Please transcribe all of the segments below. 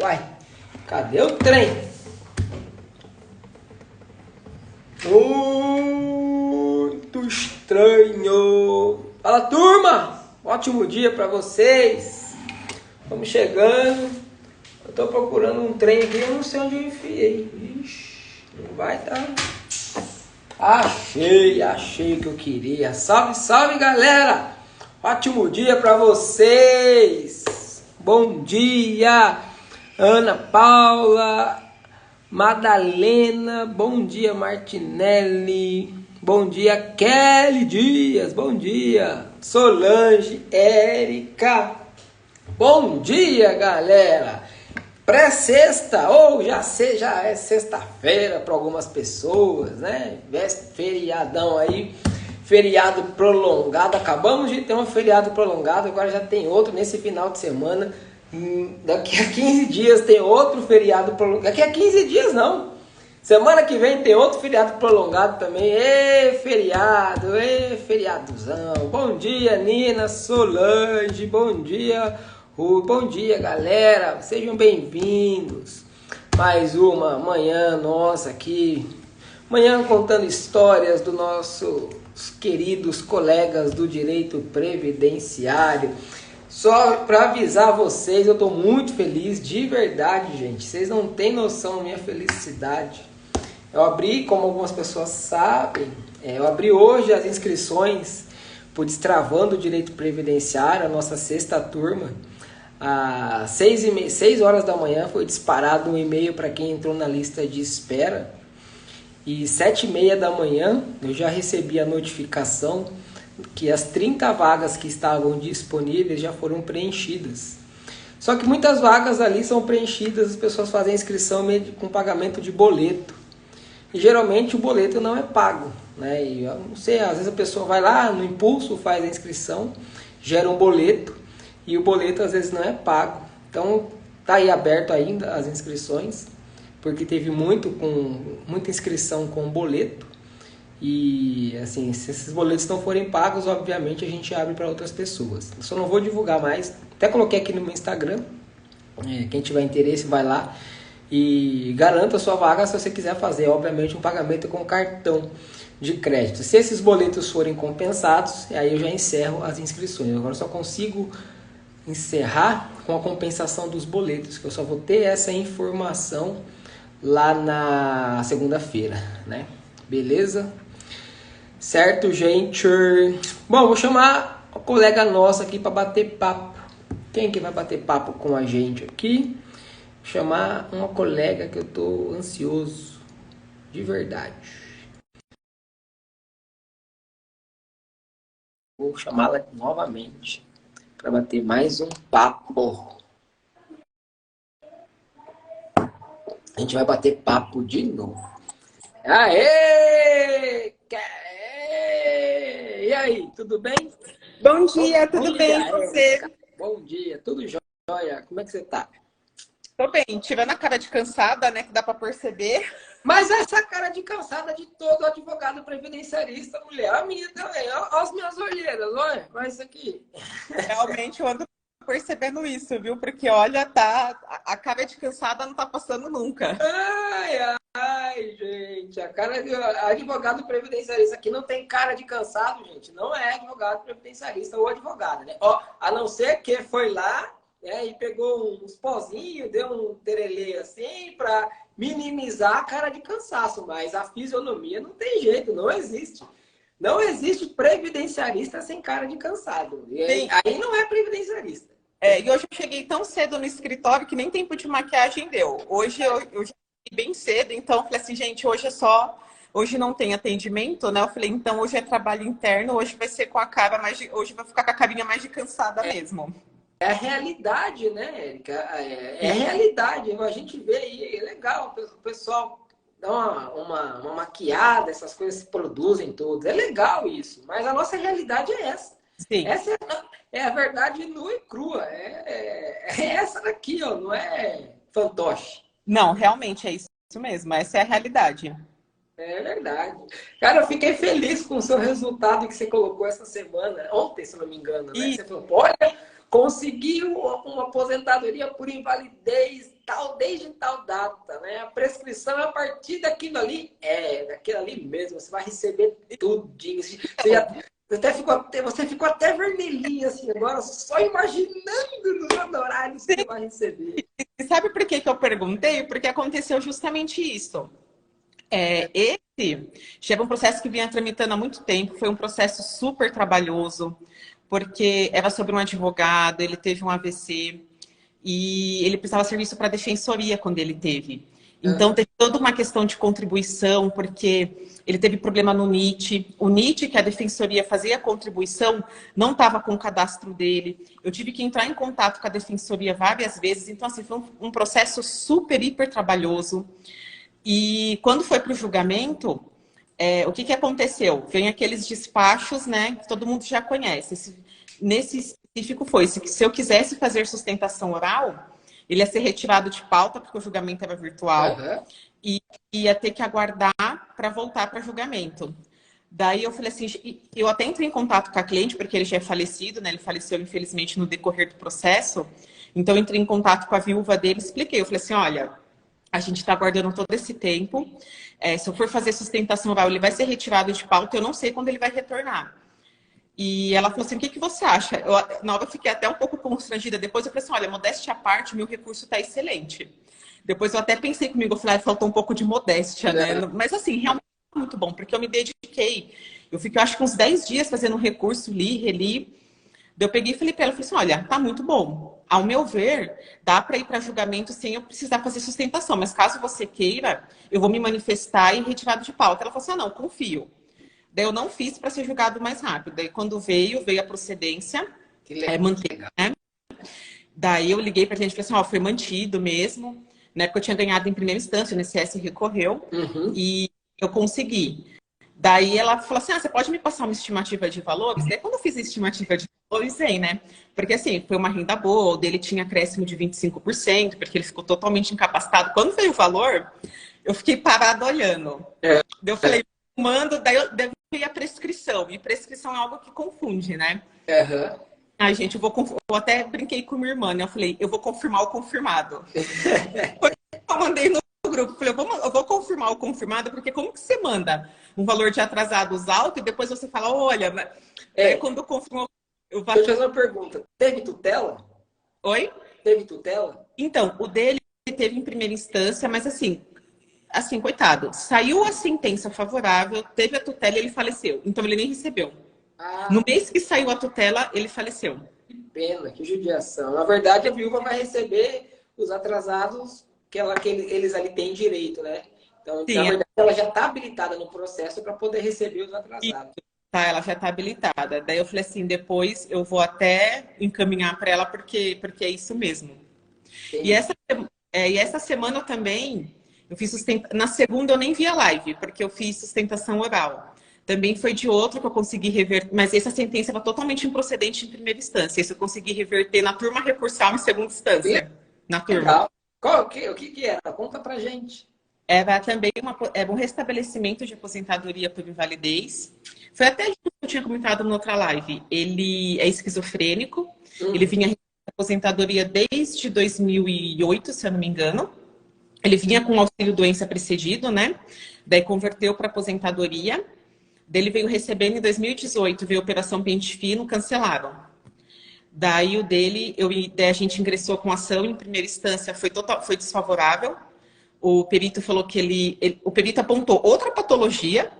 Uai, cadê o trem? Muito estranho. Fala, turma! Ótimo dia pra vocês. Vamos chegando. Eu tô procurando um trem aqui, eu não sei onde eu enfiei. Ixi, não vai dar. Achei o que eu queria. Salve, salve, galera! Ótimo dia pra vocês. Bom dia, Ana Paula, Madalena, bom dia, Martinelli, bom dia, Kelly Dias, bom dia, Solange, Érica, bom dia, galera. Pré-sexta, ou já é sexta-feira para algumas pessoas, né? Feriadão aí, feriado prolongado. Acabamos de ter um feriado prolongado, agora já tem outro nesse final de semana. Daqui a 15 dias tem outro feriado prolongado. Daqui a 15 dias não. Semana que vem tem outro feriado prolongado também. Ê, feriadozão. Bom dia, Nina, Solange, bom dia. Bom dia, galera, sejam bem-vindos. Mais uma manhã nossa aqui, manhã contando histórias dos nossos queridos colegas do direito previdenciário. Só para avisar vocês, eu estou muito feliz, de verdade, gente. Vocês não têm noção da minha felicidade. Eu abri, como algumas pessoas sabem, eu abri hoje as inscrições por Destravando o Direito Previdenciário, a nossa sexta turma. Às 6 horas da manhã foi disparado um e-mail para quem entrou na lista de espera. E 7h30 da manhã eu já recebi a notificação que as 30 vagas que estavam disponíveis já foram preenchidas. Só que muitas vagas ali são preenchidas, as pessoas fazem inscrição com pagamento de boleto. E geralmente o boleto não é pago, né? E eu não sei, às vezes a pessoa vai lá no impulso, faz a inscrição, gera um boleto. E o boleto às vezes não é pago. Então tá aí aberto ainda as inscrições, porque teve muita inscrição com boleto. E assim, se esses boletos não forem pagos, obviamente a gente abre para outras pessoas. Eu só não vou divulgar mais. Até coloquei aqui no meu Instagram. Quem tiver interesse vai lá e garanta a sua vaga se você quiser fazer, obviamente, um pagamento com cartão de crédito. Se esses boletos forem compensados, aí eu já encerro as inscrições. Agora eu só consigo encerrar com a compensação dos boletos, que eu só vou ter essa informação lá na segunda-feira, né? Beleza? Certo, gente? Bom, vou chamar a colega nossa aqui para bater papo. Quem que vai bater papo com a gente aqui? Vou chamar uma colega que eu tô ansioso, de verdade. Vou chamá-la novamente para bater mais um papo. A gente vai bater papo de novo. Aê! E aí, tudo bem? Bom dia, tudo bem com você? Bom dia, tudo jóia. Como é que você tá? Tô bem, tirando a cara de cansada, né, que dá pra perceber. Mas essa cara de cansada de todo advogado previdenciarista, mulher, a minha também. Olha as minhas olheiras, olha, olha isso aqui. Realmente eu ando percebendo isso, viu? Porque, olha, a cara de cansada não tá passando nunca. Ai, gente, a cara de advogado previdenciarista aqui não tem cara de cansado, gente. Não é advogado previdenciarista ou advogado, né? Ó, a não ser que foi lá, né, e pegou uns pozinhos, deu um terelê assim para minimizar a cara de cansaço, mas a fisionomia não tem jeito, não existe. Não existe previdenciarista sem cara de cansado. E aí não é previdenciarista. E hoje eu cheguei tão cedo no escritório que nem tempo de maquiagem deu. Hoje eu já cheguei bem cedo, então eu falei assim, gente, hoje não tem atendimento, né? Eu falei, então hoje é trabalho interno, hoje vai ser com a cara hoje vai ficar com a carinha mais de cansada mesmo. É a realidade, né, Érica? É a realidade. A gente vê aí, é legal, o pessoal dá uma maquiada, essas coisas se produzem todas. É legal isso, mas a nossa realidade é essa. Sim. Essa é a verdade nua e crua. É essa daqui, ó, não é fantoche. Não, realmente é isso mesmo, essa é a realidade. É verdade. Cara, eu fiquei feliz com o seu resultado que você colocou essa semana, ontem, se não me engano, né? Você falou, olha, conseguiu uma aposentadoria por invalidez desde tal data, né? A prescrição é a partir daquilo ali mesmo, você vai receber tudinho. Você ficou até vermelhinho, assim, agora só imaginando nos honorários que você vai receber. E sabe por que que eu perguntei? Porque aconteceu justamente isso. Esse já era um processo que vinha tramitando há muito tempo, foi um processo super trabalhoso, porque era sobre um advogado, ele teve um AVC e ele precisava serviço para a defensoria quando ele teve. Então, teve toda uma questão de contribuição, porque ele teve problema no NIT. O NIT, que a defensoria fazia a contribuição, não estava com o cadastro dele. Eu tive que entrar em contato com a defensoria várias vezes. Então, assim, foi um processo super, hiper trabalhoso. E quando foi para o julgamento, o que aconteceu? Vem aqueles despachos, né, que todo mundo já conhece. Nesse específico foi, se eu quisesse fazer sustentação oral, ele ia ser retirado de pauta, porque o julgamento era virtual, e ia ter que aguardar para voltar para julgamento. Daí eu falei assim, eu até entrei em contato com a cliente, porque ele já é falecido, né? Ele faleceu, infelizmente, no decorrer do processo. Então, eu entrei em contato com a viúva dele, expliquei. Eu falei assim, olha, a gente está aguardando todo esse tempo. Se eu for fazer sustentação oral, ele vai ser retirado de pauta, eu não sei quando ele vai retornar. E ela falou assim, o que você acha? Na hora eu fiquei até um pouco constrangida. Depois eu falei assim, olha, modéstia à parte, meu recurso está excelente. Depois eu até pensei comigo, eu falei, faltou um pouco de modéstia, né? Mas assim, realmente foi muito bom, porque eu me dediquei. Eu fiquei, acho que uns 10 dias fazendo um recurso, li, reli. Daí eu peguei e falei para ela, falei assim, olha, tá muito bom. Ao meu ver, dá para ir para julgamento sem eu precisar fazer sustentação. Mas caso você queira, eu vou me manifestar e retirado de pauta. Ela falou assim, não, confio. Daí eu não fiz para ser julgado mais rápido. Daí quando veio a procedência, manter, né? Daí eu liguei para a gente e falei assim, foi mantido mesmo, né? Porque eu tinha ganhado em primeira instância, o INSS recorreu e eu consegui. Daí ela falou assim, você pode me passar uma estimativa de valores? Daí quando eu fiz a estimativa de valores, né? Porque assim, foi uma renda boa, o dele tinha acréscimo de 25%, porque ele ficou totalmente incapacitado. Quando veio o valor, eu fiquei parada olhando. Daí eu falei, mando, daí veio a prescrição. E prescrição é algo que confunde, né? Ai, gente, eu até brinquei com minha irmã, né? Eu falei, eu vou confirmar o confirmado. Eu mandei no grupo, falei, eu vou confirmar o confirmado, porque como que você manda um valor de atrasados alto e depois você fala, olha, quando confirmou... Deixa eu fazer uma pergunta. Teve tutela? Oi? Teve tutela? Então, o dele teve em primeira instância, mas assim, coitado, saiu a sentença favorável, teve a tutela e ele faleceu. Então, ele nem recebeu. No mês que saiu a tutela, ele faleceu. Que pena, que judiação. Na verdade, a viúva vai receber os atrasados que eles ali têm direito, né? Então, sim, na verdade, ela já está habilitada no processo para poder receber os atrasados. Tá, ela já está habilitada. Daí eu falei assim, depois eu vou até encaminhar para ela, porque é isso mesmo. E essa semana também, eu fiz na segunda eu nem vi a live, porque eu fiz sustentação oral. Também foi de outro que eu consegui reverter, mas essa sentença era totalmente improcedente em primeira instância. Isso eu consegui reverter na turma recursal em segunda instância. Sim. Na turma. O que era? Conta pra gente. Era também um restabelecimento de aposentadoria por invalidez. Foi até isso que eu tinha comentado na outra live. Ele é esquizofrênico, ele vinha de aposentadoria desde 2008, se eu não me engano. Ele vinha com auxílio doença precedido, né? Daí converteu para aposentadoria. Daí ele veio recebendo em 2018, veio a Operação Pente Fino, cancelaram. Daí o dele, a gente ingressou com ação em primeira instância, foi desfavorável. O perito falou que o perito apontou outra patologia.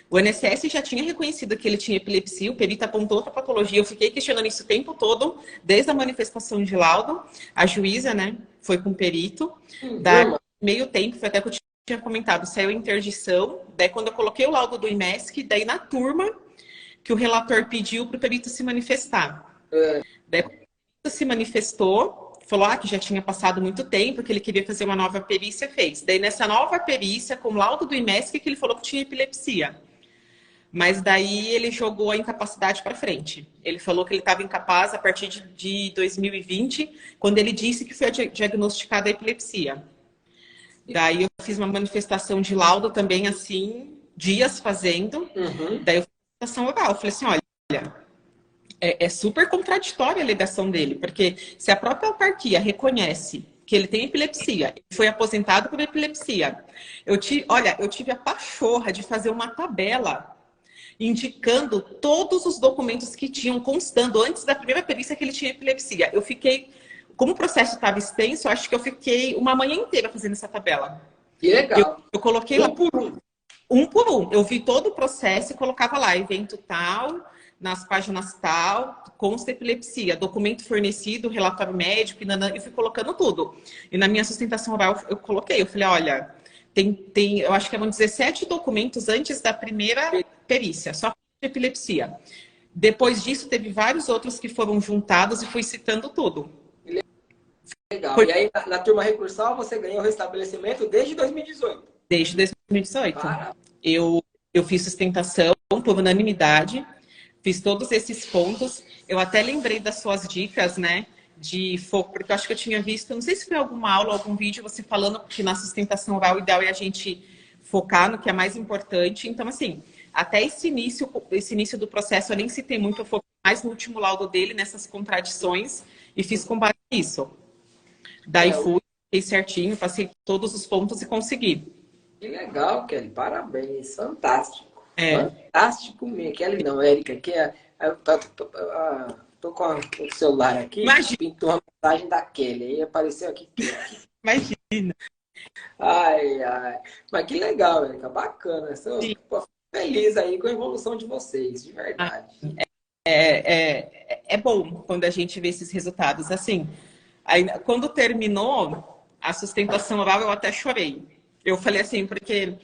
O INSS já tinha reconhecido que ele tinha epilepsia, o perito apontou outra patologia. Eu fiquei questionando isso o tempo todo, desde a manifestação de laudo. A juíza, né, foi com o perito. Daí, meio tempo, foi até que eu tinha comentado, saiu interdição. Daí, quando eu coloquei o laudo do IMESC, daí na turma, que o relator pediu para o perito se manifestar. Daí, o perito se manifestou, falou que já tinha passado muito tempo, que ele queria fazer uma nova perícia, fez. Daí, nessa nova perícia, com o laudo do IMESC, que ele falou que tinha epilepsia. Mas daí ele jogou a incapacidade para frente. Ele falou que ele estava incapaz a partir de 2020, quando ele disse que foi diagnosticada a epilepsia. Daí eu fiz uma manifestação de laudo também, assim, dias fazendo. Daí eu fiz uma manifestação oral. Eu falei assim, olha, é super contraditória a alegação dele, porque se a própria autarquia reconhece que ele tem epilepsia. Ele foi aposentado por epilepsia. Olha, eu tive a pachorra de fazer uma tabela indicando todos os documentos que tinham constando antes da primeira perícia que ele tinha epilepsia. Eu fiquei, como o processo estava extenso, eu acho que eu fiquei uma manhã inteira fazendo essa tabela. Que legal. Eu coloquei lá um por um. Eu vi todo o processo e colocava lá, evento tal, nas páginas tal, consta epilepsia, documento fornecido, relatório médico, e fui colocando tudo. E na minha sustentação oral eu coloquei, eu falei, olha, eu acho que eram 17 documentos antes da primeira perícia, só de epilepsia. Depois disso, teve vários outros que foram juntados e fui citando tudo. Legal. E aí, na turma recursal, você ganhou o restabelecimento desde 2018? Desde 2018. Para. Eu fiz sustentação por unanimidade, fiz todos esses pontos. Eu até lembrei das suas dicas, né? De foco, porque eu acho que eu tinha visto, não sei se foi alguma aula, algum vídeo, você falando que na sustentação oral o ideal é a gente focar no que é mais importante. Então, assim, até esse início do processo, eu nem citei muito, eu foquei mais no último laudo dele, nessas contradições, e fiz com base nisso. Daí fiz certinho, passei todos os pontos e consegui. Que legal, Kelly. Parabéns. Fantástico. Fantástico mesmo. Kelly não, Érica, que tô com o celular aqui, pintou uma mensagem da Kelly, aí apareceu aqui. Imagina. Ai, ai. Mas que legal, Érica, bacana. Estou feliz aí com a evolução de vocês, de verdade. É bom quando a gente vê esses resultados. Assim, aí, quando terminou a sustentação oral, eu até chorei. Eu falei assim, porque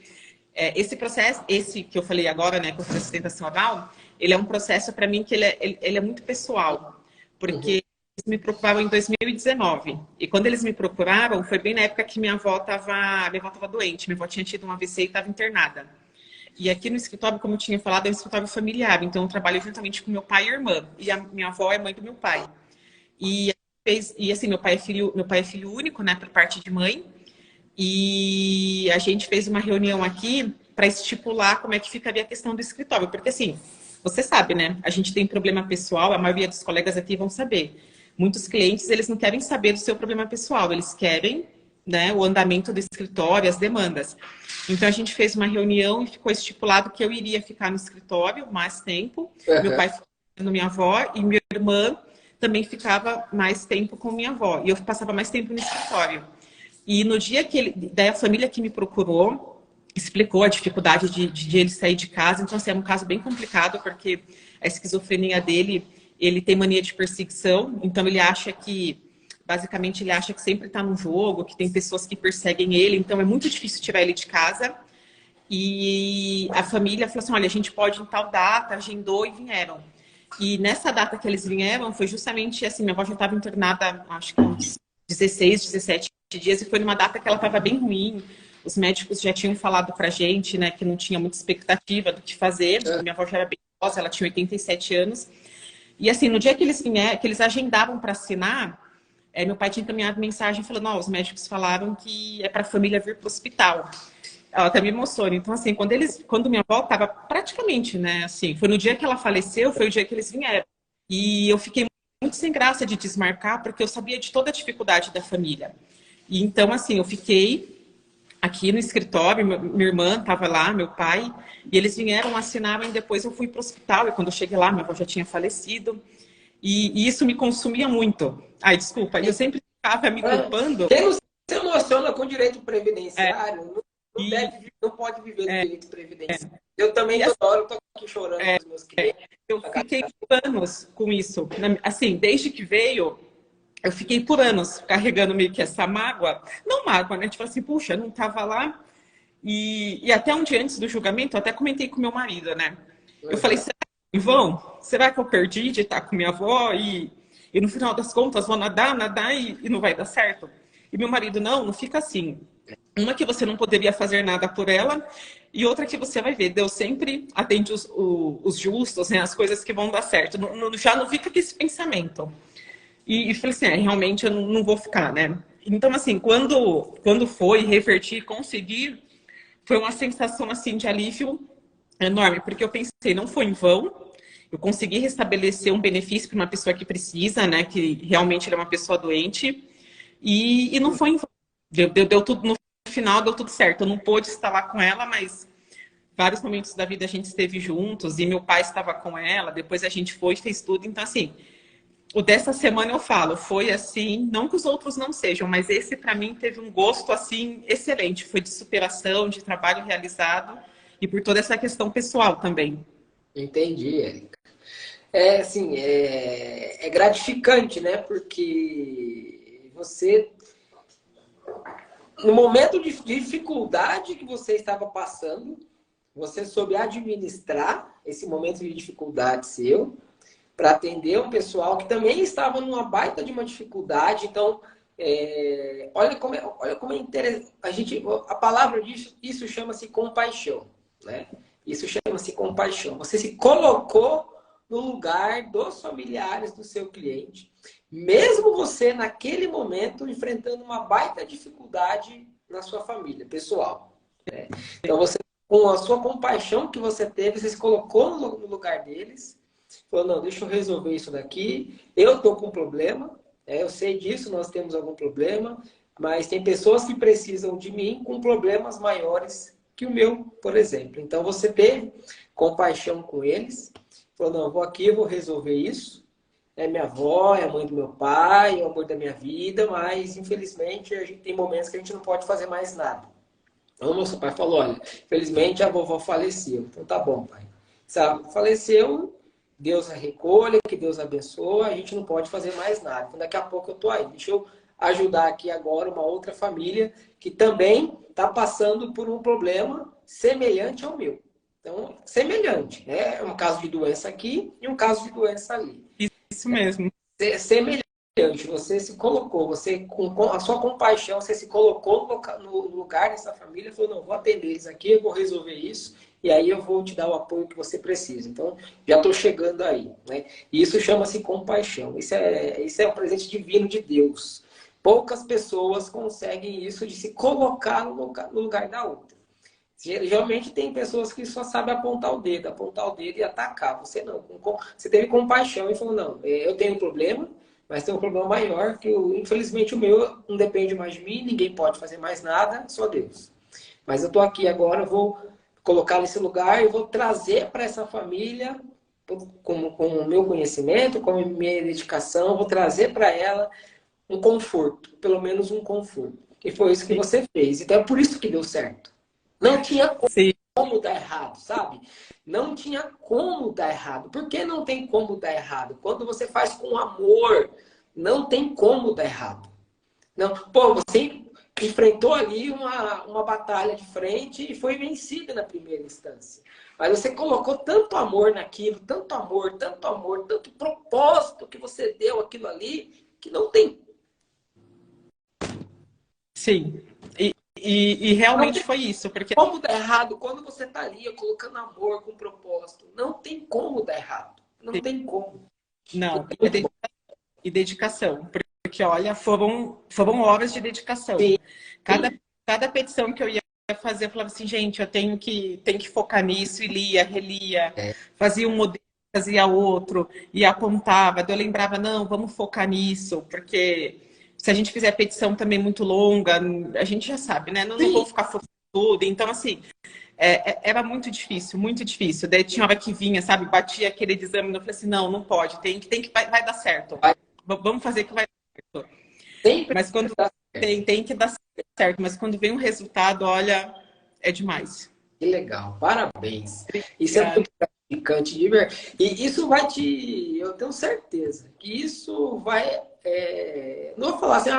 esse processo, esse que eu falei agora, né, com a sustentação oral, ele é um processo para mim que ele é muito pessoal, porque eles me procuraram em 2019. E quando eles me procuraram, foi bem na época que minha avó estava doente. Minha avó tinha tido um AVC e estava internada. E aqui no escritório, como eu tinha falado, é um escritório familiar. Então, eu trabalho juntamente com meu pai e irmã. E a minha avó é mãe do meu pai. E assim, meu pai é filho único, né, por parte de mãe. E a gente fez uma reunião aqui para estipular como é que ficaria a questão do escritório. Porque, assim, você sabe, né? A gente tem problema pessoal, a maioria dos colegas aqui vão saber. Muitos clientes, eles não querem saber do seu problema pessoal, eles querem, né, o andamento do escritório, as demandas. Então, a gente fez uma reunião e ficou estipulado que eu iria ficar no escritório mais tempo. Meu pai ficava com minha avó e minha irmã também ficava mais tempo com minha avó. E eu passava mais tempo no escritório. E no dia que daí a família que me procurou explicou a dificuldade de ele sair de casa. Então, assim, é um caso bem complicado, porque a esquizofrenia dele, ele tem mania de perseguição. Então, basicamente, ele acha que sempre está no jogo, que tem pessoas que perseguem ele. Então, é muito difícil tirar ele de casa. E a família falou assim, olha, a gente pode em tal data, agendou e vieram. E nessa data que eles vieram, foi justamente assim, minha avó já estava internada, acho que uns 16, 17 dias, e foi numa data que ela estava bem ruim. Os médicos já tinham falado pra gente, né, que não tinha muita expectativa do que fazer. Minha avó já era bem idosa, ela tinha 87 anos. E assim, no dia que eles vieram, que eles agendavam para assinar, meu pai tinha encaminhado mensagem falando, os médicos falaram que é para a família vir para o hospital. Ela até me emociona. Então, assim, quando minha avó estava praticamente, né, assim, foi no dia que ela faleceu, foi o dia que eles vieram. E eu fiquei muito sem graça de desmarcar, porque eu sabia de toda a dificuldade da família. E então, assim, eu fiquei aqui no escritório, minha irmã estava lá, meu pai, e eles vieram, assinaram, e depois eu fui para o hospital, e quando eu cheguei lá, minha avó já tinha falecido, e isso me consumia muito. Ai, desculpa, eu sempre ficava me culpando. Quem não se emociona com direito previdenciário, não pode viver do direito previdenciário. Eu também toda hora estou aqui chorando com os meus clientes. Eu fiquei anos com isso. Assim, desde que veio, eu fiquei por anos carregando meio que essa mágoa. Não mágoa, né? Tipo assim, puxa, não estava lá. E até um dia antes do julgamento, eu até comentei com meu marido, né? Eu falei, será que eu perdi de estar com minha avó? E no final das contas, vou nadar e não vai dar certo? E meu marido, não fica assim. Uma que você não poderia fazer nada por ela, e outra que você vai ver, Deus sempre atende os justos, né? As coisas que vão dar certo. Já não fica com esse pensamento. E falei assim, realmente eu não vou ficar, né? Então, assim, quando foi revertir, conseguir, foi uma sensação, assim, de alívio enorme, porque eu pensei, não foi em vão, eu consegui restabelecer um benefício para uma pessoa que precisa, né? Que realmente é uma pessoa doente. E não foi em vão. Deu tudo no final, deu tudo certo. Eu não pude estar lá com ela, mas vários momentos da vida a gente esteve juntos e meu pai estava com ela. Depois a gente foi e fez tudo. Então, assim, o dessa semana eu falo, foi assim, não que os outros não sejam, mas esse para mim teve um gosto assim excelente. Foi de superação, de trabalho realizado e por toda essa questão pessoal também. Entendi, Érica. É assim, é gratificante, né? Porque você, no momento de dificuldade que você estava passando, você soube administrar esse momento de dificuldade seu para atender um pessoal que também estava numa baita de uma dificuldade. Então, olha como é interessante. A palavra disso, isso chama-se compaixão, né? Isso chama-se compaixão. Você se colocou no lugar dos familiares do seu cliente, mesmo você naquele momento enfrentando uma baita dificuldade na sua família pessoal, né? Então, você, com a sua compaixão que você teve, você se colocou no lugar deles. Falou, não, deixa eu resolver isso daqui. Eu estou com um problema, eu sei disso, nós temos algum problema, mas tem pessoas que precisam de mim com problemas maiores que o meu, por exemplo. Então você teve compaixão com eles, falou, não, eu vou aqui, eu vou resolver isso. É minha avó, é a mãe do meu pai, é o amor da minha vida, mas infelizmente a gente tem momentos que a gente não pode fazer mais nada. Então, meu pai falou, olha, infelizmente a vovó faleceu. Então tá bom, pai. Sabe, faleceu, Deus a recolha, que Deus abençoe, a gente não pode fazer mais nada. Então, daqui a pouco eu tô aí. Deixa eu ajudar aqui agora uma outra família que também está passando por um problema semelhante ao meu. Então, semelhante, né? Um caso de doença aqui e um caso de doença ali. Isso mesmo. Semelhante, você se colocou, você com a sua compaixão, você se colocou no lugar dessa família e falou, não, vou atender eles aqui, eu vou resolver isso, e aí eu vou te dar o apoio que você precisa. Então, já estou chegando aí, né? E isso chama-se compaixão. Isso é um presente divino de Deus. Poucas pessoas conseguem isso de se colocar no lugar da outra. Geralmente tem pessoas que só sabem apontar o dedo e atacar. Você não. Você teve compaixão e falou, não, eu tenho um problema, mas tem um problema maior, que infelizmente o meu não depende mais de mim, ninguém pode fazer mais nada, só Deus. Mas eu estou aqui agora, eu vou colocar nesse lugar e vou trazer para essa família, com o meu conhecimento, com a minha dedicação, vou trazer para ela um conforto, pelo menos um conforto. E foi isso que você fez. Então é por isso que deu certo. Não tinha Sim. como dar errado, sabe? Não tinha como dar errado. Por que não tem como dar errado? Quando você faz com amor, não tem como dar errado. Não, pô, você enfrentou ali uma batalha de frente e foi vencida na primeira instância. Mas você colocou tanto amor naquilo, tanto propósito que você deu aquilo ali, que não tem. Sim. E Não realmente tem foi isso, porque como dar errado quando você está ali colocando amor com propósito. Não tem como dar errado. Não tem como. não, É muito bom. e dedicação, porque olha, foram horas de dedicação. Sim, Cada petição que eu ia fazer, eu falava assim, gente, eu tenho que focar nisso, e lia, relia, fazia um modelo, fazia outro, e apontava, daí eu lembrava, não, vamos focar nisso, porque se a gente fizer petição também muito longa, a gente já sabe, né? Não vou sim. ficar focando tudo. Então, assim, era muito difícil, muito difícil. Daí tinha hora que vinha, sabe, batia aquele exame, eu falei assim, não, não pode, vai dar certo. Vai Vamos fazer que vai dar certo. sempre Mas quando dar certo. tem que dar certo, mas quando vem um resultado, olha, é demais. Que legal. Parabéns. Isso é Obrigada. muito gratificante de ver. E isso vai te. Eu tenho certeza que isso vai. Não vou falar assim,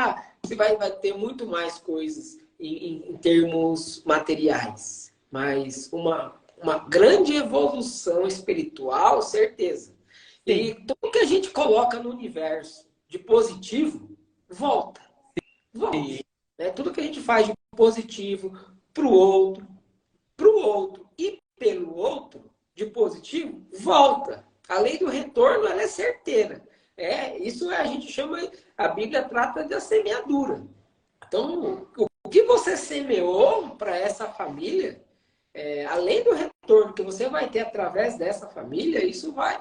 você vai ter muito mais coisas em termos materiais, mas uma grande evolução espiritual, certeza. E Sim, tudo que a gente coloca no universo de positivo, volta. Volta. sim, Né? Tudo que a gente faz de positivo para o outro e pelo outro, de positivo, volta. A lei do retorno ela é certeira. Isso a gente chama, a Bíblia trata da semeadura. Então, o que você semeou para essa família, além do retorno que você vai ter através dessa família, isso vai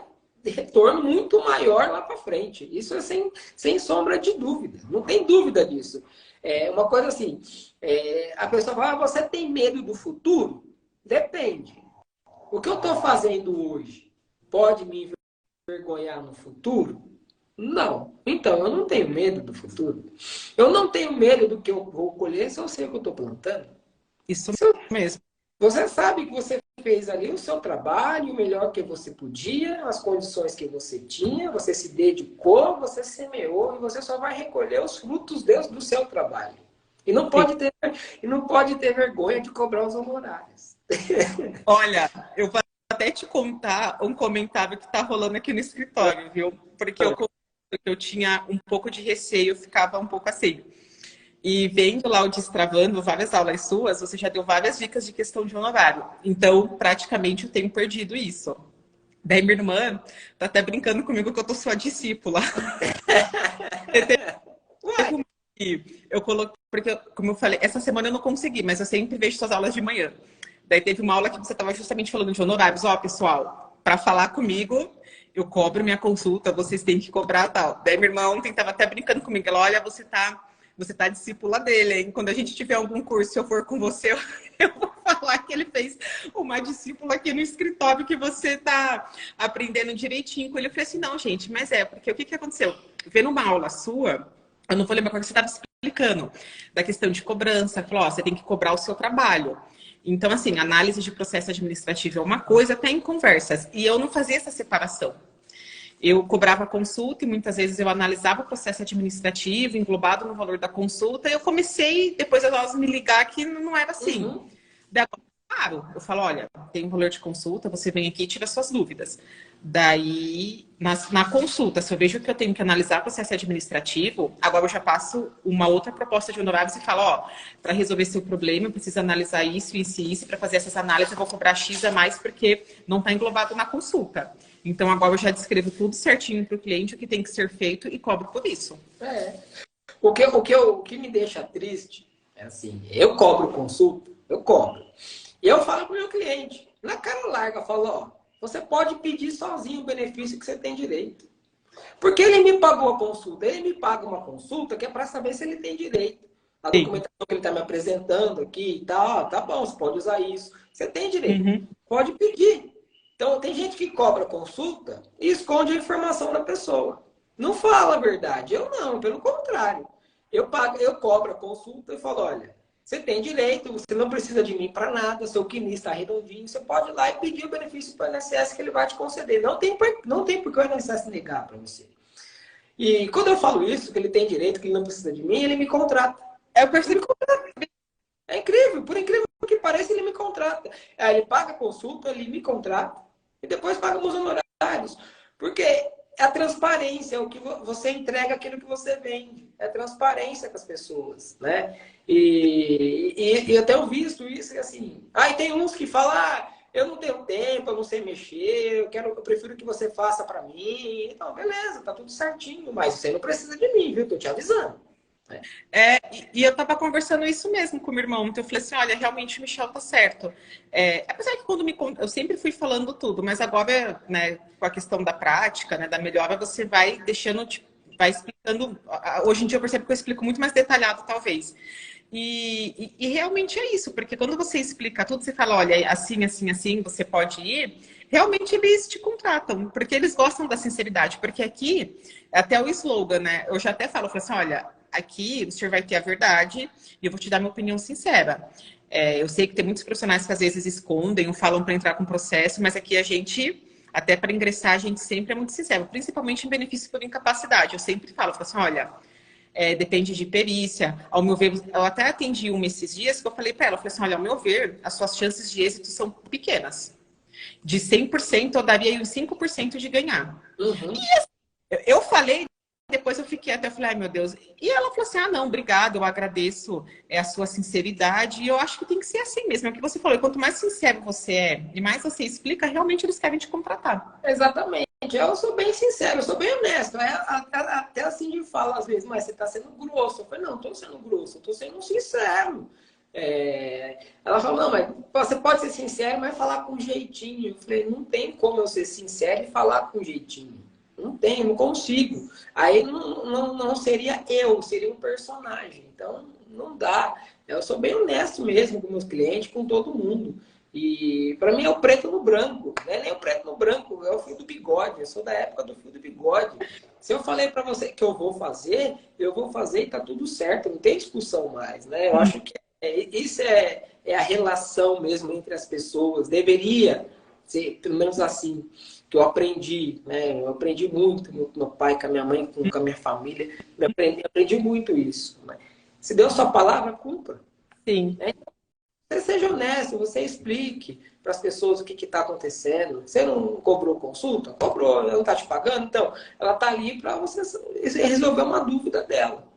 retorno muito maior lá para frente. Isso é sem sombra de dúvida. Não tem dúvida disso. É uma coisa assim, a pessoa fala, você tem medo do futuro? Depende. O que eu estou fazendo hoje pode me envergonhar no futuro? Não. Então, eu não tenho medo do futuro. Eu não tenho medo do que eu vou colher se eu sei o que eu estou plantando. Isso mesmo. Você sabe que você fez ali o seu trabalho, o melhor que você podia, as condições que você tinha, você se dedicou, você semeou e você só vai recolher os frutos do seu trabalho. E não pode ter vergonha de cobrar os honorários. Olha, eu vou até te contar um comentário que está rolando aqui no escritório, viu? Porque eu tinha um pouco de receio, eu ficava um pouco assim. E vendo lá o Destravando, várias aulas suas, você já deu várias dicas de questão de honorário. Então, praticamente, eu tenho perdido isso. Daí minha irmã tá até brincando comigo que eu tô sua discípula. Eu coloquei, porque, como eu falei, essa semana eu não consegui, mas eu sempre vejo suas aulas de manhã. Daí teve uma aula que você estava justamente falando de honorários. Ó, pessoal, para falar comigo, eu cobro minha consulta, vocês têm que cobrar tal. Daí minha irmã ontem estava até brincando comigo. Ela, olha, você tá discípula dele, hein? Quando a gente tiver algum curso, se eu for com você, eu vou falar que ele fez uma discípula aqui no escritório, que você tá aprendendo direitinho com ele. Eu falei assim, não, gente, mas porque o que aconteceu? Vendo uma aula sua, eu não vou lembrar quando você estava explicando, da questão de cobrança, falou, ó, você tem que cobrar o seu trabalho. Então, assim, análise de processo administrativo é uma coisa, até em conversas. E eu não fazia essa separação. Eu cobrava consulta e muitas vezes eu analisava o processo administrativo englobado no valor da consulta. E eu comecei, depois elas me ligar que não era assim. Uhum. Daí, claro, eu falo, olha, tem um valor de consulta, você vem aqui e tira suas dúvidas. Daí, na consulta, se eu vejo que eu tenho que analisar o processo administrativo, agora eu já passo uma outra proposta de honorários e falo, ó, para resolver seu problema, eu preciso analisar isso, isso e isso, para fazer essas análises eu vou cobrar X a mais porque não está englobado na consulta. Então, agora eu já descrevo tudo certinho para o cliente, o que tem que ser feito e cobro por isso. O que me deixa triste é assim, eu cobro consulta, eu cobro. E eu falo para o meu cliente, na cara larga, eu falo, ó, você pode pedir sozinho o benefício que você tem direito. Porque ele me pagou a consulta, ele me paga uma consulta que é para saber se ele tem direito. A documentação que ele está me apresentando aqui e tal, tá bom, você pode usar isso. Você tem direito, pode pedir. Então, tem gente que cobra consulta e esconde a informação da pessoa. Não fala a verdade. Eu não, pelo contrário. Eu cobro a consulta e falo, olha, você tem direito, você não precisa de mim para nada, seu CNI está redondinho, você pode ir lá e pedir o benefício para o INSS que ele vai te conceder. Não tem por que o INSS negar para você. E quando eu falo isso, que ele tem direito, que ele não precisa de mim, ele me contrata. Eu percebo que é incrível, por incrível que pareça, ele me contrata. Aí ele paga a consulta, ele me contrata e depois paga meus honorários. Porque é a transparência, é o que você entrega aquilo que você vende. É a transparência com as pessoas, né? E eu tenho visto isso, assim... Aí tem uns que falam, eu não tenho tempo, eu não sei mexer, eu prefiro que você faça para mim. Então, beleza, tá tudo certinho, mas você não precisa de mim, viu? Tô te avisando. E eu tava conversando isso mesmo com o meu irmão. Então eu falei assim, olha, realmente o Michel tá certo. Apesar que quando eu sempre fui falando tudo, mas agora, né, com a questão da prática, né, da melhora, você vai deixando, vai explicando. Hoje em dia eu percebo que eu explico muito mais detalhado, talvez. E realmente é isso, porque quando você explica tudo, você fala, olha, assim, assim, assim, você pode ir. Realmente eles te contratam, porque eles gostam da sinceridade. Porque aqui, até o slogan, né? Eu já até falo assim, olha, aqui o senhor vai ter a verdade e eu vou te dar minha opinião sincera. Eu sei que tem muitos profissionais que às vezes escondem ou falam para entrar com processo, mas aqui a gente, até para ingressar, a gente sempre é muito sincero, principalmente em benefício por incapacidade. Eu sempre falo assim, olha, depende de perícia. Ao meu ver, eu até atendi uma esses dias que eu falei para ela, eu falei assim, olha, ao meu ver, as suas chances de êxito são pequenas. De 100%, eu daria aí uns 5% de ganhar. Uhum. E assim, eu falei, depois eu fiquei até, falei, ai meu Deus. E ela falou assim, não, obrigado, eu agradeço a sua sinceridade. E eu acho que tem que ser assim mesmo. É o que você falou, quanto mais sincero você é e mais você explica, realmente eles querem te contratar. Exatamente. Eu sou bem sincero, eu sou bem honesto. Até assim de fala às vezes, mas você está sendo grosso. Eu falei, não estou sendo grosso, estou sendo sincero. Ela falou, não, mas você pode ser sincero, mas falar com jeitinho. Eu falei, não tem como eu ser sincero e falar com jeitinho. Não tem, não consigo. Aí não seria eu, seria um personagem. Então, não dá. Eu sou bem honesto mesmo com meus clientes, com todo mundo. E para mim é o preto no branco. Não é nem o preto no branco, é o fio do bigode. Eu sou da época do fio do bigode. Se eu falei para você que eu vou fazer e tá tudo certo. Não tem discussão mais, né? Eu acho que isso é a relação mesmo entre as pessoas. Deveria ser, pelo menos assim, que eu aprendi, né? Eu aprendi muito com meu pai, com a minha mãe, com a minha família. Eu aprendi muito isso. Né? Se deu sua palavra, cumpra. Sim. Né? Você seja honesto, você explique para as pessoas o que está acontecendo. Você não cobrou consulta? Cobrou, ela não está te pagando? Então, ela está ali para você resolver uma dúvida dela.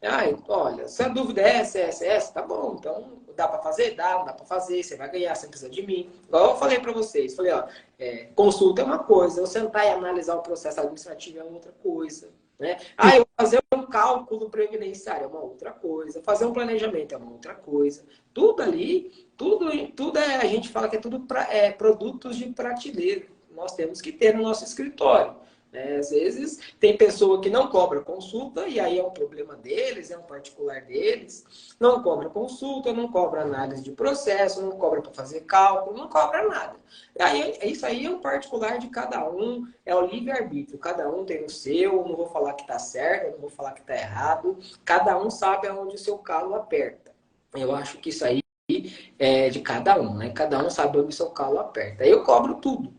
Ai, olha, se a dúvida é essa, tá bom. Então, dá para fazer? Dá, não dá para fazer. Você vai ganhar, você precisa de mim. Igual eu falei para vocês. Falei, ó, consulta é uma coisa. Eu sentar e analisar o processo administrativo é outra coisa. Né? Ah, eu fazer um cálculo previdenciário é uma outra coisa. Fazer um planejamento é uma outra coisa. Tudo ali, tudo a gente fala que é tudo produtos de prateleira. Nós temos que ter no nosso escritório. Às vezes tem pessoa que não cobra consulta e aí é um problema deles, é um particular deles. Não cobra consulta, não cobra análise de processo, não cobra para fazer cálculo, não cobra nada. Isso aí é um particular de cada um, é o livre-arbítrio. Cada um tem o seu, não vou falar que está certo, não vou falar que está errado. Cada um sabe aonde o seu calo aperta. Eu acho que isso aí é de cada um, né? Cada um sabe onde o seu calo aperta. Eu cobro tudo,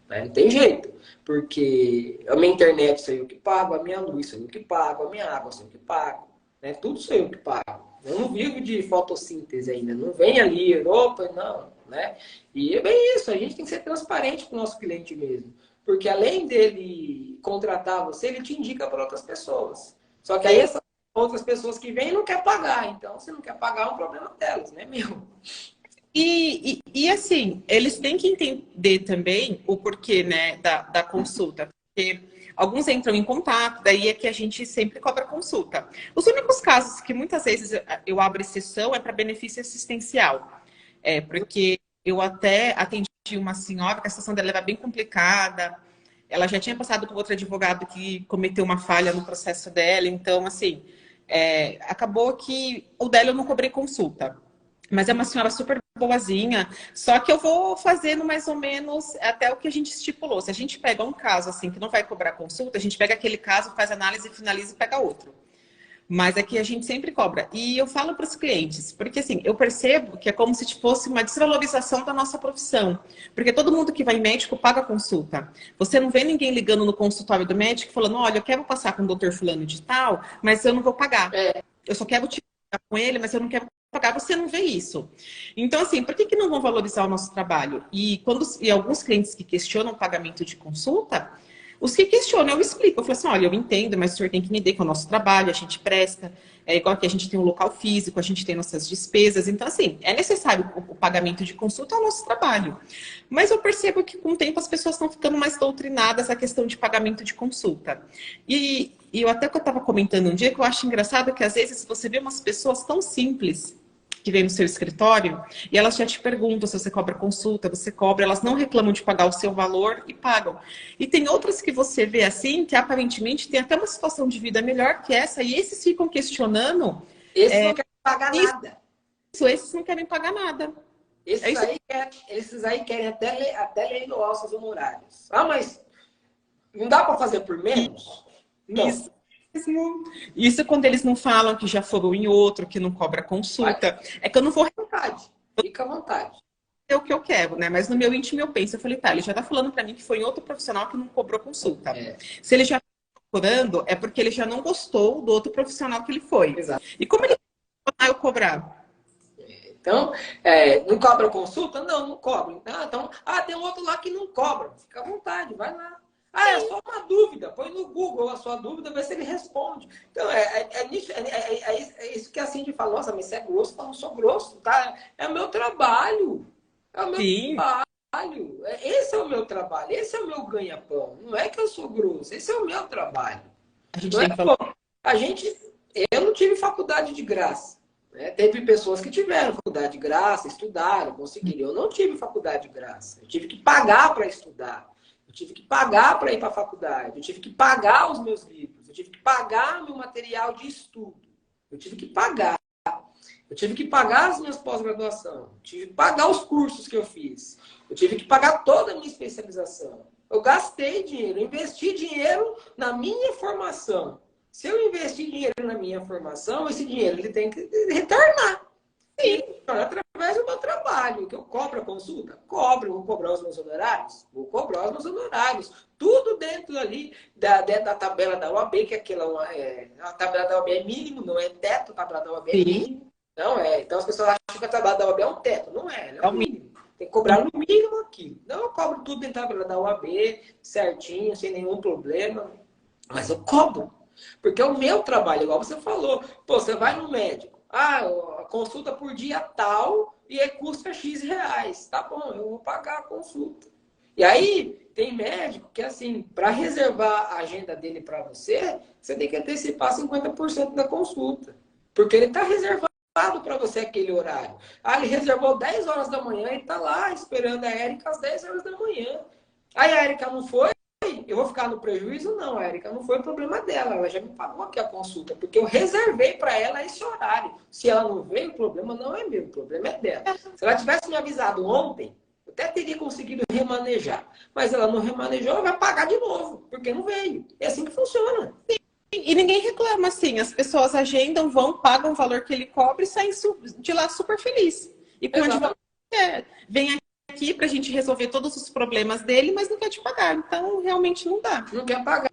né? Não tem jeito. Porque a minha internet sou eu que pago, a minha luz sou eu que pago, a minha água sou eu que pago, né? Tudo sou eu que pago. Eu não vivo de fotossíntese ainda, não vem ali, opa, não, né? E é bem isso, a gente tem que ser transparente com o nosso cliente mesmo. Porque além dele contratar você, ele te indica para outras pessoas. Só que aí essas outras pessoas que vêm não quer pagar. Então, se não quer pagar, é um problema delas, né, meu? E assim, eles têm que entender também o porquê, né, da consulta. Porque alguns entram em contato, daí é que a gente sempre cobra consulta. Os únicos casos que muitas vezes eu abro exceção é para benefício assistencial. Porque eu até atendi uma senhora que a situação dela era bem complicada. Ela já tinha passado por outro advogado que cometeu uma falha no processo dela. Então, assim, acabou que o dela eu não cobrei consulta. Mas é uma senhora super boazinha, só que eu vou fazendo mais ou menos até o que a gente estipulou. Se a gente pega um caso assim que não vai cobrar consulta, a gente pega aquele caso, faz análise, finaliza e pega outro. Mas aqui a gente sempre cobra. E eu falo para os clientes, porque assim, eu percebo que é como se fosse uma desvalorização da nossa profissão. Porque todo mundo que vai em médico paga consulta. Você não vê ninguém ligando no consultório do médico falando, olha, eu quero passar com o doutor fulano de tal, mas eu não vou pagar. Eu só quero tirar com ele, mas eu não quero pagar, você não vê isso. Então, assim, por que não vão valorizar o nosso trabalho? E alguns clientes que questionam o pagamento de consulta, os que questionam, eu explico. Eu falo assim, olha, eu entendo, mas o senhor tem que entender que é o nosso trabalho, a gente presta, é igual que a gente tem um local físico, a gente tem nossas despesas. Então, assim, é necessário o pagamento de consulta ao nosso trabalho. Mas eu percebo que, com o tempo, as pessoas estão ficando mais doutrinadas à questão de pagamento de consulta. E eu até que eu estava comentando um dia que eu acho engraçado que, às vezes, você vê umas pessoas tão simples que vem no seu escritório e elas já te perguntam se você cobra consulta, você cobra, elas não reclamam de pagar o seu valor e pagam. E tem outras que você vê assim, que aparentemente tem até uma situação de vida melhor que essa, e esses ficam questionando. Esses não querem pagar nada. Esses não querem pagar nada. Esses aí querem até leiloar os seus honorários. Ah, mas não dá para fazer por menos? Não. Isso quando eles não falam que já foram em outro, que não cobra consulta. É que eu não vou... Fica à vontade. É o que eu quero, né? Mas no meu íntimo eu penso, eu falei, tá, ele já tá falando para mim que foi em outro profissional que não cobrou consulta. Se ele já tá cobrando, é porque ele já não gostou do outro profissional que ele foi. Exato. E como ele vai eu cobrar? Então, não cobra consulta? Não cobra. Então, tem um outro lá que não cobra. Fica à vontade, vai lá. É só uma dúvida. Põe no Google a sua dúvida, vê se ele responde. Então, isso que a Cindy falou. Nossa, mas você é grosso? Eu não sou grosso, tá? É o meu trabalho. É o meu trabalho. Esse é o meu trabalho. Esse é o meu ganha-pão. Não é que eu sou grosso. Esse é o meu trabalho. A gente tem que falar. Eu não tive faculdade de graça. né? Teve pessoas que tiveram faculdade de graça, estudaram, conseguiram. Eu não tive faculdade de graça. Eu tive que pagar para estudar. Eu tive que pagar para ir para a faculdade. Eu tive que pagar os meus livros. Eu tive que pagar meu material de estudo. Eu tive que pagar. Eu tive que pagar as minhas pós-graduação. Eu tive que pagar os cursos que eu fiz. Eu tive que pagar toda a minha especialização. Eu gastei dinheiro, investi dinheiro na minha formação. Se eu investir dinheiro na minha formação, esse dinheiro ele tem que retornar. Sim, através do meu trabalho. Que eu cobro a consulta? Cobro. Vou cobrar os meus honorários? Vou cobrar os meus honorários. Tudo dentro ali dentro da tabela da OAB, que aquela a tabela da OAB é mínimo, não é teto, a tabela da OAB é mínimo. Não é. Então as pessoas acham que a tabela da OAB é um teto. Não é, é o mínimo. Tem que cobrar no mínimo aquilo. Então eu cobro tudo dentro da tabela da OAB, certinho, sem nenhum problema. Mas eu cobro. Porque é o meu trabalho, igual você falou. Pô, você vai no médico. Ah, a consulta por dia tal e custa X reais. Tá bom, eu vou pagar a consulta. E aí, tem médico que, assim, para reservar a agenda dele para você, você tem que antecipar 50% da consulta. Porque ele está reservado para você aquele horário. Ah, ele reservou 10 horas da manhã e está lá esperando a Érica às 10 horas da manhã. Aí a Érica não foi, eu vou ficar no prejuízo? Não, a Érica não foi o problema dela. Ela já me pagou aqui a consulta, porque eu reservei para ela esse horário. Se ela não veio, o problema não é meu, o problema é dela. Se ela tivesse me avisado ontem, eu até teria conseguido remanejar. Mas ela não remanejou, ela vai pagar de novo, porque não veio. É assim que funciona. E ninguém reclama, assim. As pessoas agendam, vão, pagam o valor que ele cobra e saem de lá super feliz. E com o advogado vem aqui pra gente resolver todos os problemas dele, mas não quer te pagar. Então, realmente não dá. Não quer pagar,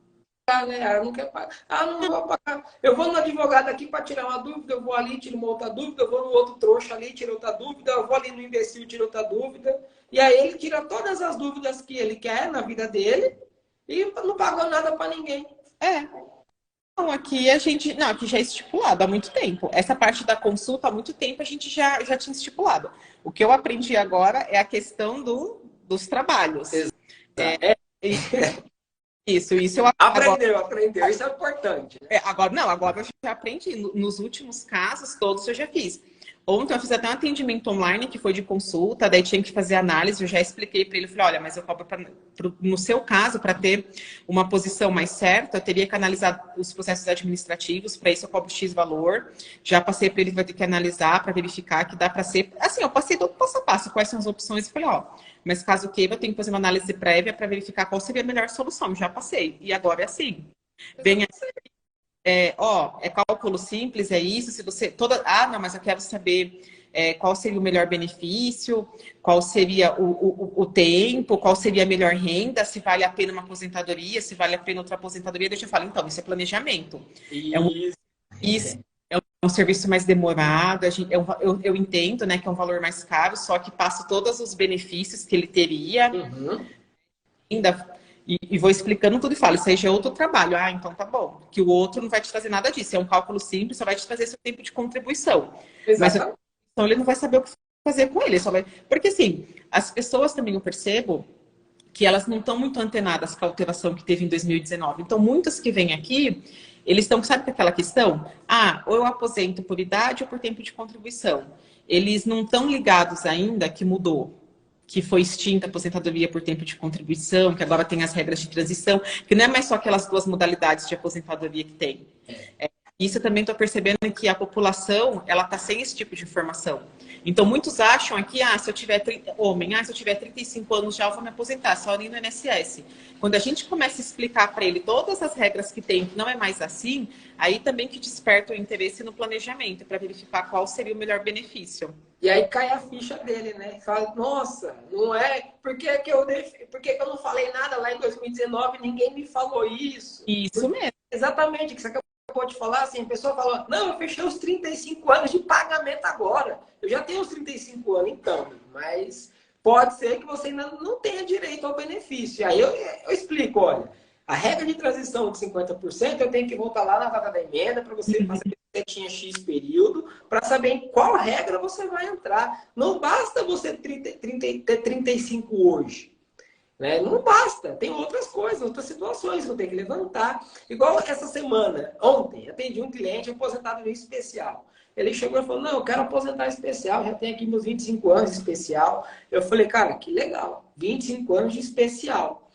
né? Não quer pagar. Ah, não vou pagar. Eu vou no advogado aqui para tirar uma dúvida, eu vou ali, tiro uma outra dúvida, eu vou no outro trouxa ali, tiro outra dúvida, eu vou ali no imbecil, tiro outra dúvida. E aí ele tira todas as dúvidas que ele quer na vida dele e não pagou nada para ninguém. Não, aqui a gente. Não, aqui já é estipulado há muito tempo. Essa parte da consulta, há muito tempo, a gente já tinha estipulado. O que eu aprendi agora é a questão dos trabalhos. Isso eu Aprendeu. Isso é importante. Né? Agora eu já aprendi. Nos últimos casos, todos eu já fiz. Ontem eu fiz até um atendimento online que foi de consulta, daí tinha que fazer análise, eu já expliquei para ele, falei, olha, mas eu cobro no seu caso, para ter uma posição mais certa, eu teria que analisar os processos administrativos, para isso eu cobro X valor, já passei para ele, vai ter que analisar para verificar que dá para ser, assim, eu passei todo passo a passo, quais são as opções, e falei, ó, mas caso queira, eu tenho que fazer uma análise prévia para verificar qual seria a melhor solução, já passei, e agora é assim, venha... é cálculo simples, é isso, se você não, mas eu quero saber qual seria o melhor benefício, qual seria o tempo, qual seria a melhor renda, se vale a pena uma aposentadoria, se vale a pena outra aposentadoria, deixa eu falar, então, isso é planejamento. É um serviço mais demorado, eu entendo, né, que é um valor mais caro, só que passa todos os benefícios que ele teria, ainda... E vou explicando tudo e falo, isso aí já é outro trabalho. Ah, então tá bom. Que o outro não vai te trazer nada disso. É um cálculo simples, só vai te trazer seu tempo de contribuição. Mas então ele não vai saber o que fazer com ele. Só vai... Porque assim, as pessoas também eu percebo que elas não estão muito antenadas com a alteração que teve em 2019. Então, muitas que vêm aqui, eles estão, sabe com aquela questão? Ah, ou eu aposento por idade ou por tempo de contribuição. Eles não estão ligados ainda que mudou. Que foi extinta a aposentadoria por tempo de contribuição, que agora tem as regras de transição, que não é mais só aquelas duas modalidades de aposentadoria que tem. Isso eu também estou percebendo que a população, ela está sem esse tipo de informação. Então, muitos acham aqui, se eu tiver se eu tiver 35 anos já, eu vou me aposentar, só ali no INSS. Quando a gente começa a explicar para ele todas as regras que tem, que não é mais assim, aí também que desperta o interesse no planejamento, para verificar qual seria o melhor benefício. E aí cai a ficha dele, né? Fala, nossa, não é? Por que eu não falei nada lá em 2019? Ninguém me falou isso. Isso mesmo. Exatamente, que você acabou de falar, assim, a pessoa falou, não, eu fechei os 35 anos de pagamento agora. Eu já tenho os 35 anos, então, mas pode ser que você ainda não tenha direito ao benefício. Aí eu explico, olha, a regra de transição de 50%, eu tenho que voltar lá na data da emenda para você fazer você tinha X período, para saber em qual regra você vai entrar. Não basta você ter 35 hoje. Né? Não basta. Tem outras coisas, outras situações que eu tenho que levantar. Igual essa semana, ontem, atendi um cliente aposentado em especial. Ele chegou e falou, não, eu quero aposentar especial, já tenho aqui meus 25 anos de especial. Eu falei, cara, que legal, 25 anos de especial.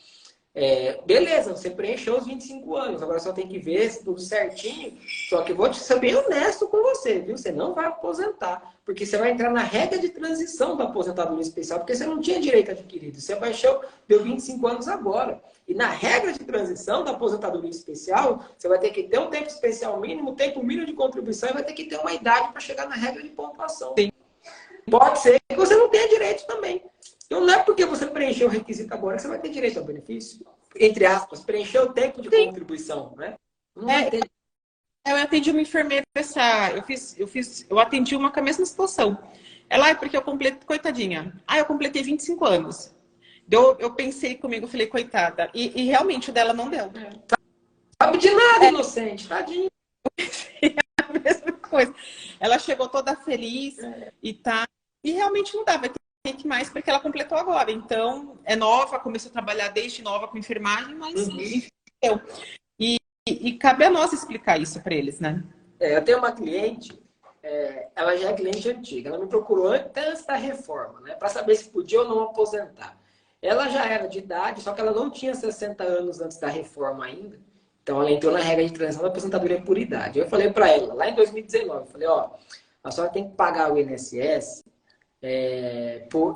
Beleza, você preencheu os 25 anos, agora só tem que ver tudo certinho. Só que eu vou ser bem honesto com você, viu? Você não vai aposentar, porque você vai entrar na regra de transição da aposentadoria especial, porque você não tinha direito adquirido. Você baixou, deu 25 anos agora. E na regra de transição da aposentadoria especial, você vai ter que ter um tempo especial mínimo, um tempo mínimo de contribuição e vai ter que ter uma idade para chegar na regra de pontuação. Sim. Pode ser que você não tenha direito também. Então não é porque você preencheu o requisito agora que você vai ter direito ao benefício. Entre aspas, preencheu o tempo de contribuição, né? Não vai ter. Eu atendi uma enfermeira, eu atendi uma com a mesma situação. Ela, porque eu completei, coitadinha. Eu completei 25 anos. Eu pensei comigo, falei, coitada. E realmente o dela não deu. Sabe de nada, inocente, tadinho. A mesma coisa. Ela chegou toda feliz e realmente não dá, vai ter que mais porque ela completou agora. Então, é nova, começou a trabalhar desde nova com enfermagem, mas enfim, deu. E cabe a nós explicar isso para eles, né? Eu tenho uma cliente, ela já é cliente antiga, ela me procurou antes da reforma, né? Para saber se podia ou não aposentar. Ela já era de idade, só que ela não tinha 60 anos antes da reforma ainda. Então, ela entrou na regra de transição da aposentadoria por idade. Eu falei para ela, lá em 2019, eu falei, ó, a senhora tem que pagar o INSS,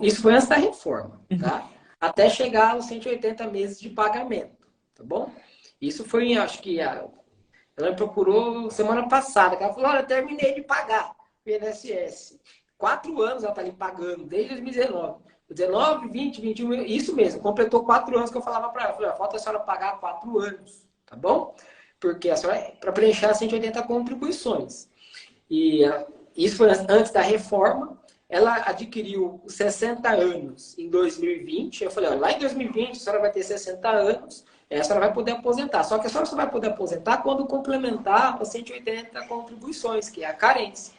isso foi antes da reforma, tá? Até chegar aos 180 meses de pagamento, tá bom? Isso foi, acho que, ela me procurou semana passada, que ela falou, olha, eu terminei de pagar o INSS. 4 anos ela está ali pagando, desde 2019. 19, 20, 21, isso mesmo, completou 4 anos que eu falava para ela. Falei, falta a senhora pagar 4 anos. Tá bom? Porque a senhora, para preencher as 180 contribuições. E isso foi antes da reforma. Ela adquiriu 60 anos em 2020. Eu falei, olha, lá em 2020 a senhora vai ter 60 anos, a senhora vai poder aposentar. Só que a senhora só vai poder aposentar quando complementar as 180 contribuições, que é a carência.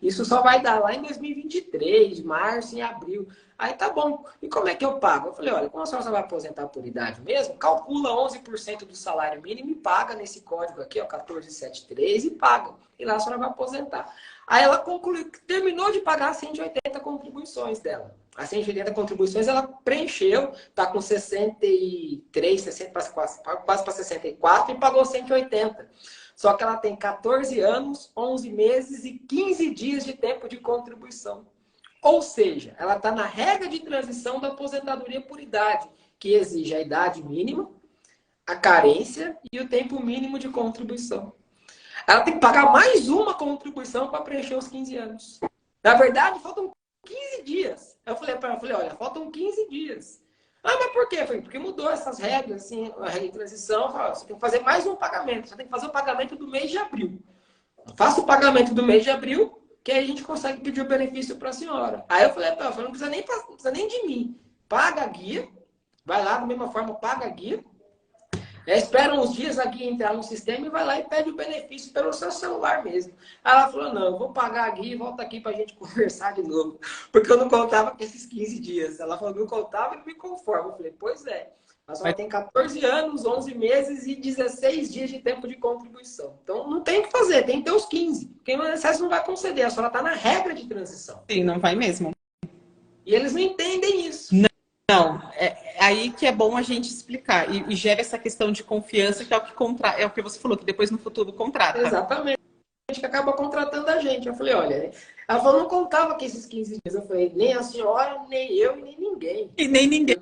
Isso só vai dar lá em 2023, março, em abril. Aí tá bom. E como é que eu pago? Eu falei, olha, como a senhora vai aposentar por idade mesmo, calcula 11% do salário mínimo e paga nesse código aqui, ó, 1473, e paga. E lá a senhora vai aposentar. Aí ela concluiu, terminou de pagar as 180 contribuições dela. As 180 contribuições ela preencheu, tá com 63, 60, quase para 64 e pagou 180. Só que ela tem 14 anos, 11 meses e 15 dias de tempo de contribuição. Ou seja, ela está na regra de transição da aposentadoria por idade, que exige a idade mínima, a carência e o tempo mínimo de contribuição. Ela tem que pagar mais uma contribuição para preencher os 15 anos. Na verdade, faltam 15 dias. Eu falei para ela, olha, faltam 15 dias. Mas por quê? Porque mudou essas regras, assim, a regra de transição. Você tem que fazer mais um pagamento. Você tem que fazer o pagamento do mês de abril. Faça o pagamento do mês de abril, que aí a gente consegue pedir o benefício para a senhora. Aí eu falei, não precisa nem de mim. Paga a guia. Vai lá, da mesma forma, paga a guia. Espera uns dias a guia entrar no sistema e vai lá e pede o benefício pelo seu celular mesmo. Aí ela falou, não, eu vou pagar a guia e volta aqui para a gente conversar de novo. Porque eu não contava com esses 15 dias. Ela falou, não contava e não me conformo. Eu falei, pois é. A senhora tem 14 anos, 11 meses e 16 dias de tempo de contribuição. Então, não tem o que fazer, tem que ter os 15. Porque o INSS não vai conceder, a senhora está na regra de transição. Sim, não vai mesmo. E eles não entendem isso. Não, é aí que é bom a gente explicar. E gera essa questão de confiança, que é o que você falou, que depois no futuro contrata. Exatamente. A gente acaba contratando a gente. Eu falei, olha, ela falou, não contava com esses 15 dias. Eu falei, nem a senhora, nem eu, nem ninguém. E nem ninguém.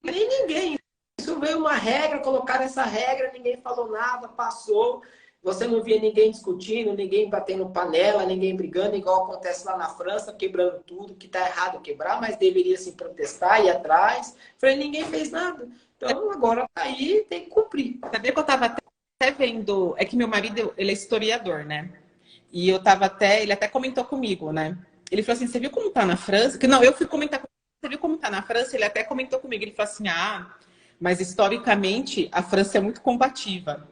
Nem ninguém. Isso veio uma regra, colocaram essa regra, ninguém falou nada, passou. Você não via ninguém discutindo, ninguém batendo panela, ninguém brigando, igual acontece lá na França, quebrando tudo, que está errado quebrar, mas deveria se protestar, ir atrás. Falei, ninguém fez nada. Então, agora tá aí, tem que cumprir. Sabia que eu estava até vendo... É que meu marido, ele é historiador, né? E ele até comentou comigo, né? Ele falou assim, você viu como tá na França? Não, eu fui comentar com ele, você viu como tá na França? Ele até comentou comigo, ele falou assim, mas historicamente a França é muito combativa.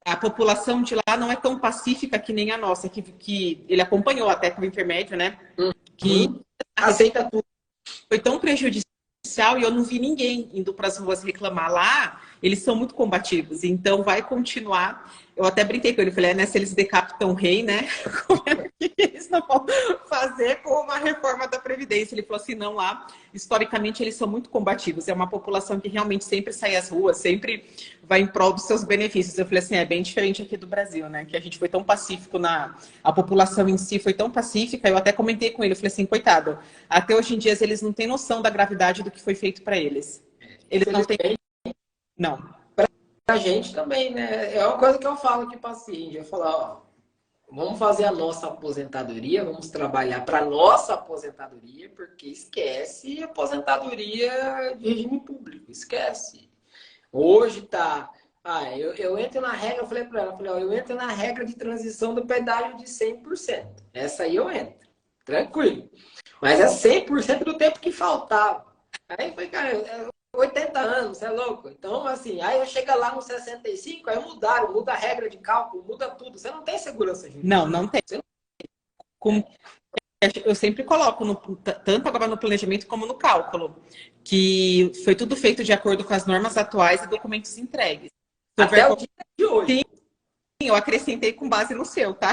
A população de lá não é tão pacífica que nem a nossa, que ele acompanhou até como intermédio, né? Que aceita tudo. Foi tão prejudicial policial e eu não vi ninguém indo para as ruas reclamar lá. Eles são muito combativos, então vai continuar. Eu até brinquei com ele, falei, né, se eles decapitam o rei, né? Como é que eles não vão fazer com uma reforma da Previdência? Ele falou assim, não, lá, historicamente, eles são muito combativos. É uma população que realmente sempre sai às ruas, sempre vai em prol dos seus benefícios. Eu falei assim, é bem diferente aqui do Brasil, né? Que a gente foi tão pacífico, a população em si foi tão pacífica. Eu até comentei com ele, eu falei assim, coitado, até hoje em dia eles não têm noção da gravidade do que foi feito para eles. Eles não têm... Não. A gente também, né? É uma coisa que eu falo aqui para paciente. Eu falo, ó, vamos fazer a nossa aposentadoria, vamos trabalhar para nossa aposentadoria, porque esquece aposentadoria de regime público, esquece. Hoje tá. Eu entro na regra, eu falei para ela, eu falei, ó, eu entro na regra de transição do pedágio de 100%. Essa aí eu entro, tranquilo. Mas é 100% do tempo que faltava. Aí foi, cara, 80 anos, você é louco? Então, assim, aí eu chego lá no 65, aí muda a regra de cálculo, muda tudo. Você não tem segurança jurídica. Não, não tem. Como eu sempre coloco, tanto agora no planejamento como no cálculo, que foi tudo feito de acordo com as normas atuais e documentos entregues. Até o dia de hoje. Sim, eu acrescentei com base no seu, tá?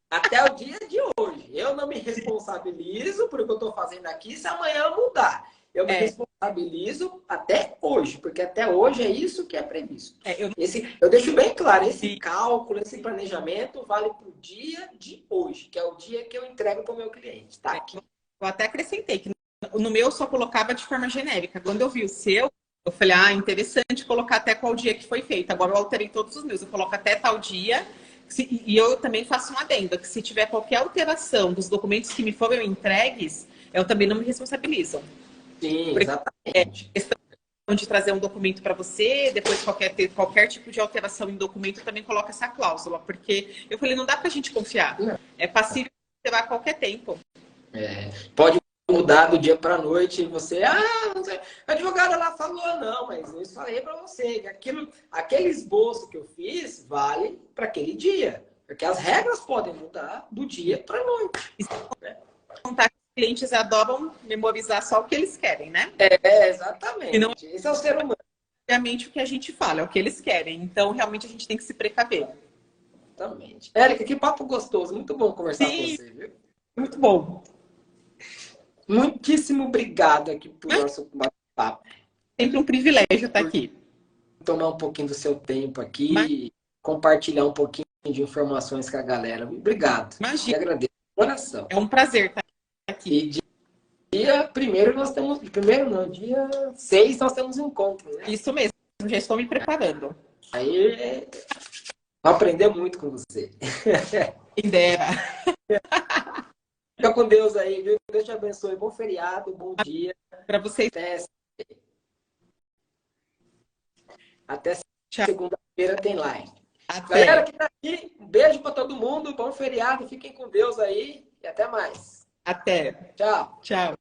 Até o dia de hoje. Eu não me responsabilizo por o que eu estou fazendo aqui se amanhã mudar. Eu me responsabilizo até hoje, porque até hoje é isso que é previsto. Eu deixo bem claro, esse cálculo, esse planejamento vale para o dia de hoje, que é o dia que eu entrego para o meu cliente. Tá aqui. Eu até acrescentei que no meu eu só colocava de forma genérica. Quando eu vi o seu, eu falei, interessante colocar até qual dia que foi feito. Agora eu alterei todos os meus, eu coloco até tal dia. E eu também faço um adendo, que se tiver qualquer alteração dos documentos que me foram entregues, eu também não me responsabilizo. Sim, exatamente. Questão de trazer um documento para você, depois qualquer tipo de alteração em documento, também coloca essa cláusula, porque eu falei, não dá para a gente confiar. Não. É passível de levar a qualquer tempo. Pode mudar do dia para a noite e você, não sei, a advogada lá falou, não, mas eu falei para você que aquele esboço que eu fiz vale para aquele dia, porque as regras podem mudar do dia para a noite. Os clientes adoram memorizar só o que eles querem, né? Exatamente. Não... Esse é o ser humano. Obviamente o que a gente fala, é o que eles querem. Então, realmente, a gente tem que se precaver. Exatamente. Érica, que papo gostoso. Muito bom conversar com você, viu? Muito bom. Muitíssimo obrigado aqui por nosso bate-papo. Sempre um privilégio estar aqui. Tomar um pouquinho do seu tempo aqui e compartilhar um pouquinho de informações com a galera. Obrigado. Imagina. Eu agradeço de coração. É um prazer estar aqui. E dia 1º nós temos... dia 6 nós temos um encontro, né? Isso mesmo. Já estou me preparando. Aí vou aprender muito com você. Quem dera. Fica com Deus aí, viu? Deus te abençoe. Bom feriado, bom dia. Para vocês. Até segunda-feira tem live. Até. Galera que tá aqui, um beijo para todo mundo. Bom feriado. Fiquem com Deus aí. E até mais. Até. Tchau. Tchau.